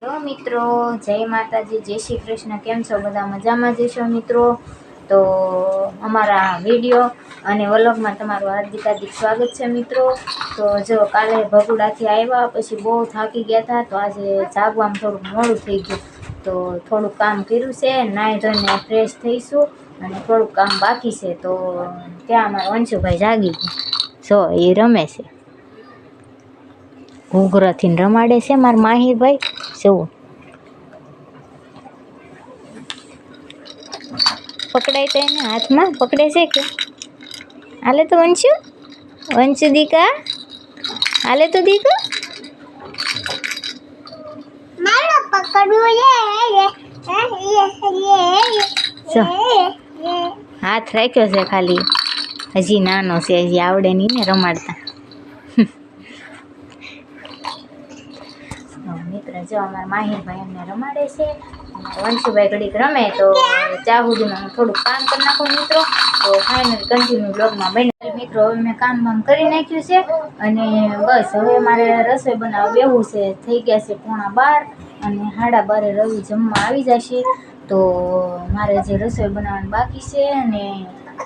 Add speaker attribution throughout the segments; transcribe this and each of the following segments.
Speaker 1: તો મિત્રો જય માતાજી, જય શ્રી કૃષ્ણ। કેમ છો બધા? મજામાં જશો મિત્રો? તો અમારા વિડીયો અને વ્લોગમાં તમારું હાર્દિક સ્વાગત છે મિત્રો। તો જો કાલે ભગુડાથી આવ્યા પછી બહુ થાકી ગયા હતા, તો આજે જાગવામાં થોડુંક મોડું થઈ ગયું, તો થોડુંક કામ કર્યું છે, નાહી ધોઈને ફ્રેશ થઈશું અને થોડુંક કામ બાકી છે। તો ત્યાં અમારા વંશુભાઈ જાગી ગયા, જો એ રમે છે, ઘૂઘરાથી રમાડે છે મારા માહિરભાઈ। જુઓ પકડાય તો એને હાથમાં પકડે છે કે હાલે તો વંશુ દીકા હાલે તો દીકા હાથ રાખ્યો છે, ખાલી હજી નાનો છે, હજી આવડે નહીં ને રમાડતા। મિત્ર જો અમારા માહિરભાઈ એમને રમાડે છે, વંશુભાઈ ઘડીક રમે તો ત્યાં સુધીમાં હું થોડુંક કામ કરી નાખું મિત્રો। તો ફાઇનલ કન્ટિન્યુ બ્લોગમાં બને મિત્રો। હવે મેં કામ કરી નાખ્યું છે અને બસ હવે મારે રસોઈ બનાવવા બેવું છે। થઈ ગયા છે 11:15 અને 12:30 રવિ જમવા આવી જશે। તો મારે જે રસોઈ બનાવવાનું બાકી છે અને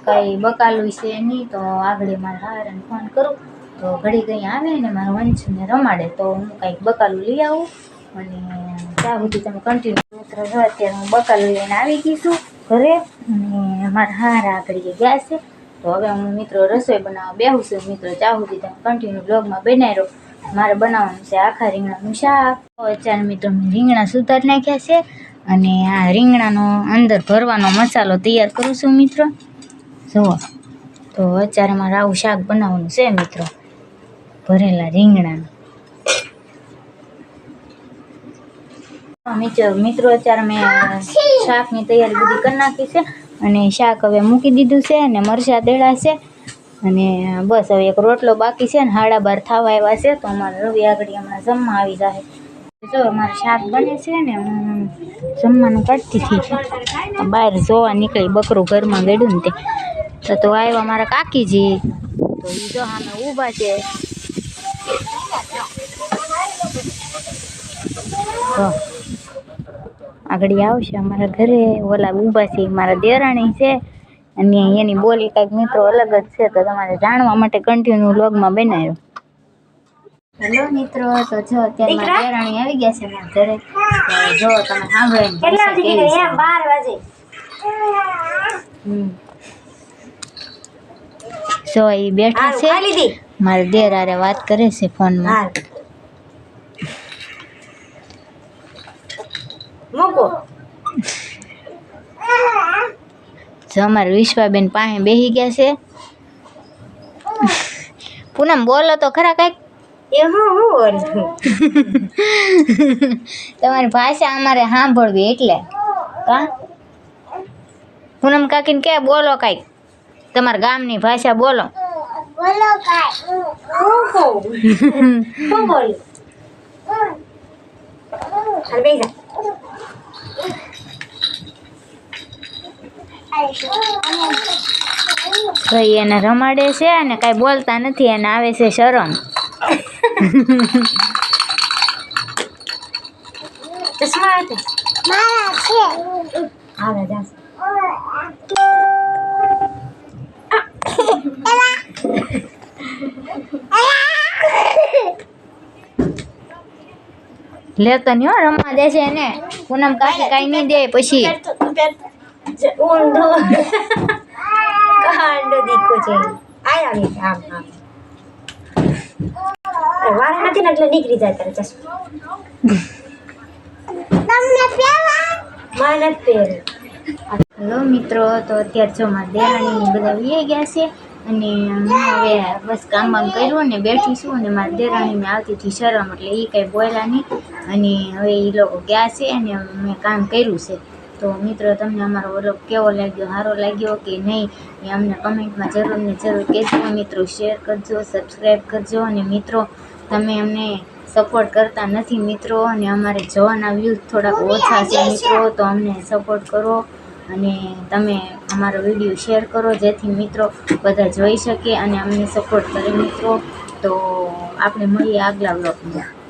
Speaker 1: કંઈ બકાલું છે નહીં, તો આગળ મારા હારાને ફોન કરું તો ઘડી કંઈ આવે ને મારા વંશુને રમાડે તો હું કંઈક બકાલું લઈ આવું અને ત્યાં સુધી તમે કન્ટિન્યુ મિત્રો જો અત્યારે હું બકાલું લઈને આવી ગઈ છું ઘરે અને મારા હારા આગળ ગયા છે। તો હવે હું મિત્રો રસોઈ બનાવવા બેહું છું મિત્રો, ત્યાં સુધી તમે કન્ટિન્યુ બ્લોગમાં બનાવી રહો। મારે બનાવવાનું છે આખા રીંગણાનું શાક। અત્યારે મિત્રો મેં રીંગણા સુધારી નાખ્યા છે અને આ રીંગણાનો અંદર ભરવાનો મસાલો તૈયાર કરું છું મિત્રો, જુઓ। તો અત્યારે મારે આવું શાક બનાવવાનું છે મિત્રો, ભરેલા રીંગણાનું। મિત્રો અત્યારે મેં શાકની તૈયારી બધી કરી નાખી છે અને શાક હવે મૂકી દીધું છે અને મરચાં દેડા છે અને બસ હવે એક રોટલો બાકી છે ને 12:30 થવા આવ્યા છે। તો અમારે રવિ આગળ હમણાં જમવા આવી જાય। જો અમારે શાક બને છે ને હું જમવાનું કાઢતી હતી, બહાર જોવા નીકળી બકરું ઘરમાં ગળ્યું ને તે તો આવ્યા મારા કાકીજી, તો એ જો સામે ઊભા છે। આગળ આવશે અમારા ઘરે, ઓલા ઊભા છે મારા દેરાણી છે અને એની બોલી કંઈક મિત્રો અલગ જ છે, તો તમારે જાણવા માટે કન્ટિન્યુ વ્લોગમાં બનાવ્યો। હેલો મિત્રો, તો જો અત્યારે મારા દેરાણી આવી ગયા છે મારા ઘરે, તો જો તમે સાંભળે જો એ બેઠા છે મારા દેર હારે વાત કરે છે ફોનમાં। જો અમારે વિશ્વાબેન પાસે બેસી ગયા છે। પૂનમ બોલો તો ખરા કઈક, તમારી ભાષા અમારે સાંભળવી એટલે કા પૂનમ કાકીને કે બોલો કઈક, તમારા ગામની ભાષા બોલો। ભાઈ એને રમાડે છે અને કઈ બોલતા નથી, એને આવે છે શરમ। લેતો નહીં હો, રમવા દે છે એને પૂનમ કાકી કઈ નહીં દે પછી
Speaker 2: દીકો છે આમ વાર નથી ને એટલે નીકળી જાય તારે ચશ્મા તમને
Speaker 1: હેલો મિત્રો, તો અત્યારે જો મારા દેરાણી બધા વી ગયા છે અને હું હવે બસ કામ કર્યું ને બેઠી છું અને મારા દેરાણીને આવતી હતી શરમ એટલે એ કંઈ બોલ્યા નહીં અને હવે એ લોકો ગયા છે અને મેં કામ કર્યું છે। તો મિત્રો તમને અમારો વ્લોગ કેવો લાગ્યો, સારો લાગ્યો કે નહીં એ અમને કમેન્ટમાં જરૂર ને જરૂર કહેજો મિત્રો। શેર કરજો, સબસ્ક્રાઈબ કરજો અને મિત્રો તમે અમને સપોર્ટ કરતા નથી મિત્રો અને અમારે જોવાના વ્યૂઝ થોડાક ઓછા છે મિત્રો, તો અમને સપોર્ટ કરો અને તમે અમારો વિડીયો શેર કરો જેથી મિત્રો બધા જોઈ શકે અને અમને સપોર્ટ કરે મિત્રો। તો આપણે મળીએ આગલા વ્લોગમાં।